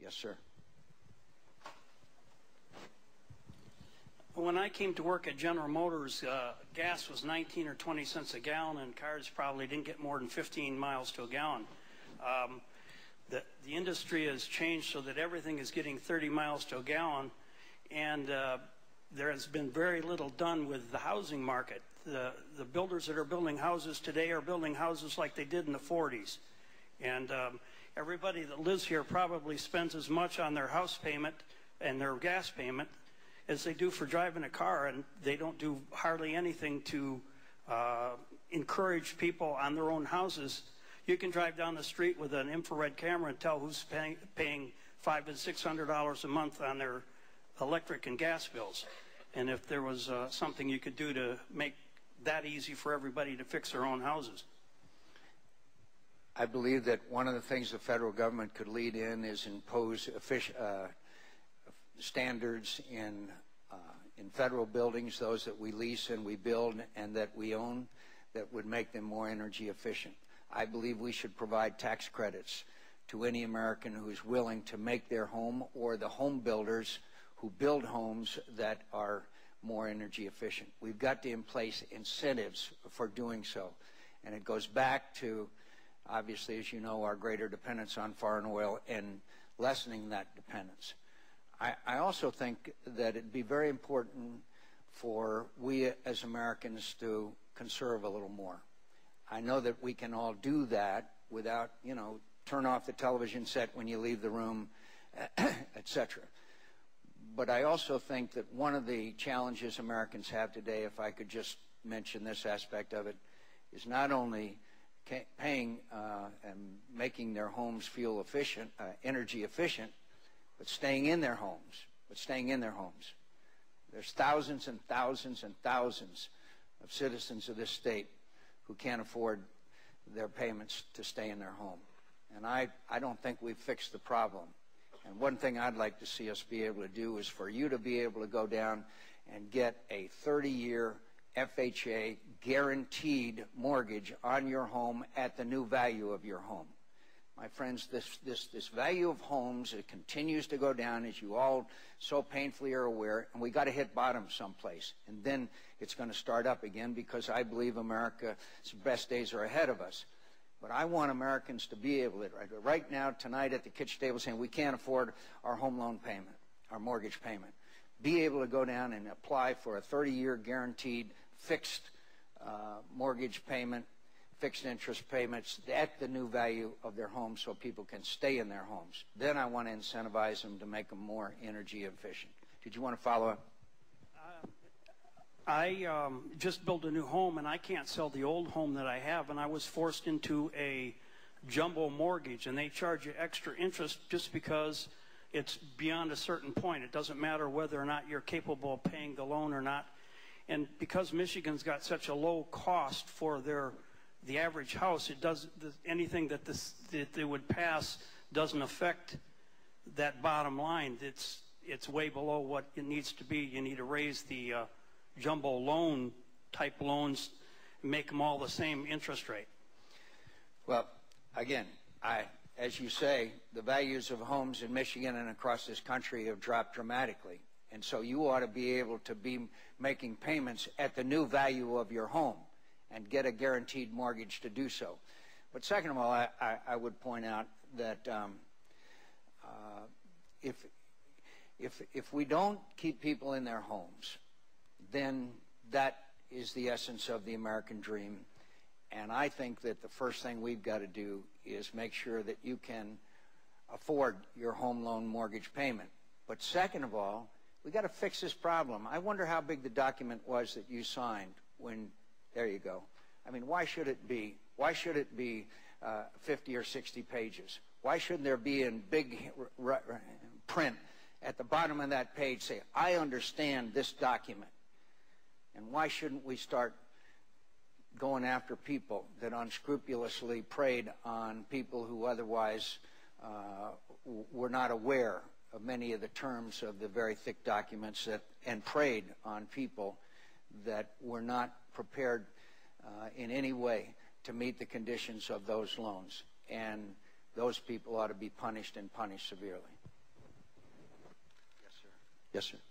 Yes, sir. When I came to work at General Motors, gas was 19 or 20 cents a gallon, and cars probably didn't get more than 15 miles to a gallon. The industry has changed so that everything is getting 30 miles to a gallon, and there has been very little done with the housing market. The builders that are building houses today are building houses like they did in the 40s. And everybody that lives here probably spends as much on their house payment and their gas payment as they do for driving a car, and they don't do hardly anything to encourage people on their own houses. You can drive down the street with an infrared camera and tell who's paying $500 to $600 a month on their electric and gas bills. And if there was something you could do to make that easy for everybody to fix their own houses. I believe that one of the things the federal government could lead in is impose standards in federal buildings, those that we lease and we build and that we own, that would make them more energy efficient. I believe we should provide tax credits to any American who is willing to make their home, or the home builders who build homes that are more energy efficient. We've got to in place incentives for doing so. And it goes back to, obviously, as you know, our greater dependence on foreign oil and lessening that dependence. I also think that it'd be very important for we as Americans to conserve a little more. I know that we can all do that without, you know, turn off the television set when you leave the room, etc. But I also think that one of the challenges Americans have today, if I could just mention this aspect of it, is not only paying and making their homes feel efficient, energy efficient, but staying in their homes. There's thousands and thousands and thousands of citizens of this state who can't afford their payments to stay in their home. And I don't think we've fixed the problem. And one thing I'd like to see us be able to do is for you to be able to go down and get a 30-year FHA guaranteed mortgage on your home at the new value of your home. My friends, this value of homes, it continues to go down, as you all so painfully are aware, and we got to hit bottom someplace. And then it's going to start up again, because I believe America's best days are ahead of us. But I want Americans to be able to, right now, tonight at the kitchen table, saying we can't afford our home loan payment, our mortgage payment, be able to go down and apply for a 30-year guaranteed fixed mortgage payment, fixed interest payments at the new value of their homes, so people can stay in their homes. Then I want to incentivize them to make them more energy efficient. Did you want to follow up? I just built a new home, and I can't sell the old home that I have, and I was forced into a jumbo mortgage, and they charge you extra interest just because it's beyond a certain point. It doesn't matter whether or not you're capable of paying the loan or not. And because Michigan's got such a low cost for the average house, it does anything that they would pass doesn't affect that bottom line. It's way below what it needs to be. You need to raise the jumbo loan type loans, and make them all the same interest rate. Well, again, as you say, the values of homes in Michigan and across this country have dropped dramatically. And so you ought to be able to be making payments at the new value of your home and get a guaranteed mortgage to do so. But second of all, I would point out that if we don't keep people in their homes, then that is the essence of the American dream. And I think that the first thing we've got to do is make sure that you can afford your home loan mortgage payment. But second of all, we got to fix this problem. I wonder how big the document was that you signed when, there you go. I mean, why should it be 50 or 60 pages? Why shouldn't there be in big print at the bottom of that page say, I understand this document? And why shouldn't we start going after people that unscrupulously preyed on people who otherwise were not aware of many of the terms of the very thick documents, and preyed on people that were not prepared in any way to meet the conditions of those loans? And those people ought to be punished, and punished severely. Yes, sir.